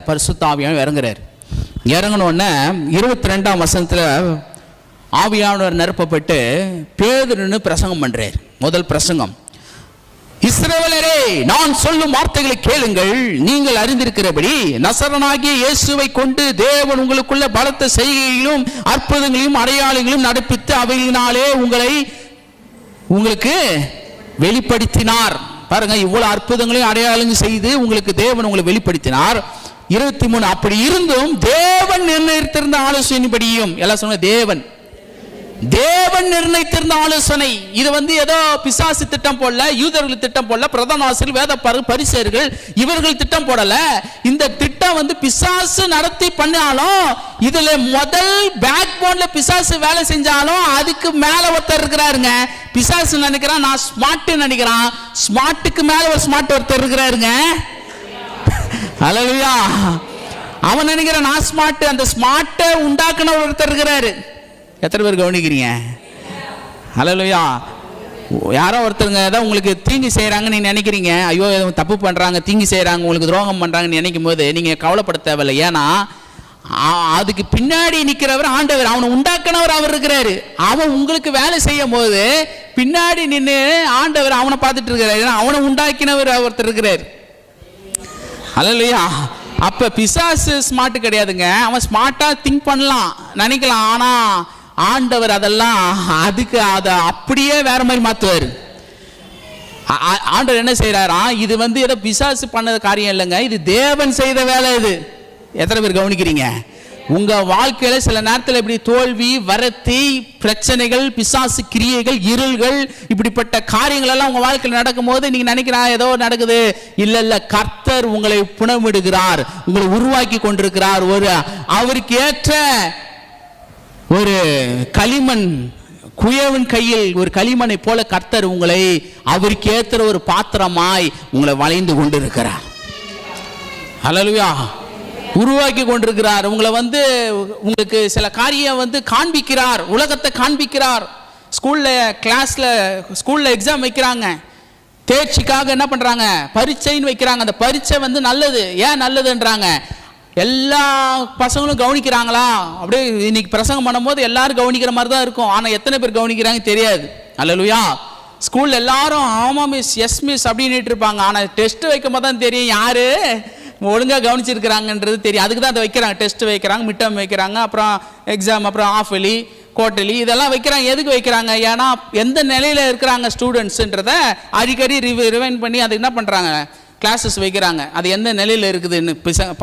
பரிசுத்த ஆவியானவர் இறங்குறாரு. இறங்கினோடனே 22ஆம் வசனத்தில் ஆவியானவர் நிரப்பப்பட்டு பேதுருன்னு பிரசங்கம் பண்றார். முதல் பிரசங்கம், இஸ்ரவேலரே, நான் சொல்லும் வார்த்தைகளை கேளுங்கள். நீங்கள் அறிந்திருக்கிறபடி நசரனாகிய இயேசுவை கொண்டு தேவன் உங்களுக்குள்ள பலத்த செய்கைகளிலும் அற்புதங்களையும் அடையாளங்களையும் நடப்பித்து அவைகளினாலே உங்களுக்கு வெளிப்படுத்தினார். பாருங்க, இவ்வளவு அற்புதங்களையும் அடையாளங்களும் செய்து உங்களுக்கு தேவன் உங்களை வெளிப்படுத்தினார். 23, அப்படி இருந்தும் தேவன் நிர்ணயித்திருந்த ஆலோசனைப்படியும், எல்லாம் சொன்ன தேவன் நிர்ணயித்திருந்த ஆலோசனை. இது ஏதோ பிசாசு திட்டம் போடல, யூதர்கள் திட்டம் போடல, பிரதான ஆசிரியர், வேத பரிசேயர்கள் இவர்கள் திட்டம் போடல. இந்த திட்டம் பிசாசு நடத்தி பண்ணாலும், இதுல முதல் பேக் போன்ல பிசாசு வேலை செஞ்சாலும் அதுக்கு மேல ஒருத்தர் இருக்கிறாருங்க. பிசாசு நினைக்கிறான் நான் ஸ்மார்ட் நினைக்கிறான், ஸ்மார்ட்டுக்கு மேல ஒரு ஸ்மார்ட் ஒருத்தர் இருக்கிறாருங்க. ஹல்லேலூயா. அவன் நினைக்கிறான் நான் ஸ்மார்ட், அந்த ஸ்மார்ட்டை உண்டாக்குன ஒருத்தர் இருக்கிறாரு. எத்தனை பேர் கவனிக்கிறீங்க? ஹல்லேலூயா. யாரோ ஒருத்தருங்க ஏதாவது உங்களுக்கு தீங்கு செய்கிறாங்கன்னு நீங்கள் நினைக்கிறீங்க, ஐயோ தப்பு பண்ணுறாங்க, தீங்கு செய்கிறாங்க, உங்களுக்கு துரோகம் பண்ணுறாங்கன்னு நினைக்கும் போது நீங்கள் கவலைப்பட தேவையில்லை. ஏன்னா அதுக்கு பின்னாடி நிற்கிறவர் ஆண்டவர், அவனை உண்டாக்குனவர் அவர் இருக்கிறாரு. அவன் உங்களுக்கு வேலை செய்யும் போது பின்னாடி நின்று ஆண்டவர் அவனை பார்த்துட்டு இருக்கிறாரு. ஏன்னா அவனை உண்டாக்கினவர் ஒருத்தர் இருக்கிறார். ஹல்லேலூயா. அப்போ பிசாசு ஸ்மார்ட் கிடையாதுங்க. அவன் ஸ்மார்ட்டாக திங்க் பண்ணலாம், நினைக்கலாம். ஆனால் ஆண்டவர் அதெல்லாம் அதுக்கு அதை அப்படியே வேற மாதிரி மாற்றுவார். ஆண்டவர் என்ன செய்யறாரா, இது ஏதோ பிசாசு பண்ண காரியம் இல்லைங்க, இது தேவன் செய்த வேலை. இது எத்தனை பேர் கவனிக்கிறீங்க? உங்க வாழ்க்கையில சில நேரத்தில் இப்படி தோல்வி, வரத்தி, பிரச்சனைகள், பிசாசு கிரியைகள், இருள்கள், இப்படிப்பட்ட காரியங்கள் எல்லாம் உங்க வாழ்க்கையில் நடக்கும் போது நீங்க நினைக்கிறா ஏதோ நடக்குது. இல்ல, கர்த்தர் உங்களை புனமிடுகிறார், உங்களை உருவாக்கி கொண்டிருக்கிறார். அவருக்கு ஏற்ற ஒரு களிமண், குயவன் கையில் ஒரு களிமண்ணை போல கர்த்தர் உங்களை அவருக்கு ஏற்ற ஒரு பாத்திரமாய் உங்களை வளைந்து கொண்டிருக்கிறார். ஹல்லேலூயா. உருவாக்கி கொண்டிருக்கிறார். உங்களை உங்களுக்கு சில காரியம் காண்பிக்கிறார், உலகத்தை காண்பிக்கிறார். ஸ்கூல்ல எக்ஸாம் வைக்கிறாங்க, தேர்ச்சிக்காக என்ன பண்றாங்க, பரீட்சைன்னு வைக்கிறாங்க. அந்த பரீட்சை நல்லது. ஏன் நல்லதுன்றாங்க? எல்லா பசங்களும் கவனிக்கிறாங்களா? அப்படியே இன்னைக்கு பிரசங்கம் பண்ணும்போது எல்லாரும் கவனிக்கிற மாதிரி தான் இருக்கும். ஆனால் எத்தனை பேர் கவனிக்கிறாங்க தெரியாது. ஹல்லேலூயா. ஸ்கூல்ல எல்லாரும் ஆமா மிஸ், எஸ் மிஸ் அப்படின்னு இருப்பாங்க. ஆனால் டெஸ்ட் வைக்கும் போது தான் தெரியும் யாரு ஒழுங்காக கவனிச்சிருக்கிறாங்கன்றது தெரியும். அதுக்கு தான் அதை வைக்கிறாங்க. டெஸ்ட் வைக்கிறாங்க, மிட் டேர்ம் வைக்கிறாங்க, அப்புறம் எக்ஸாம், அப்புறம் ஆஃப் எலி, குவார்டர்லி, இதெல்லாம் வைக்கிறாங்க. எதுக்கு வைக்கிறாங்க? ஏன்னா எந்த நிலையில் இருக்கிறாங்க ஸ்டூடெண்ட்ஸுன்றதை அடிக்கடி ரிவைண்ட் பண்ணி அதை என்ன பண்ணுறாங்க, கிளாஸஸ் வைக்கிறாங்க. அது எந்த நிலையில் இருக்குதுன்னு பசங்க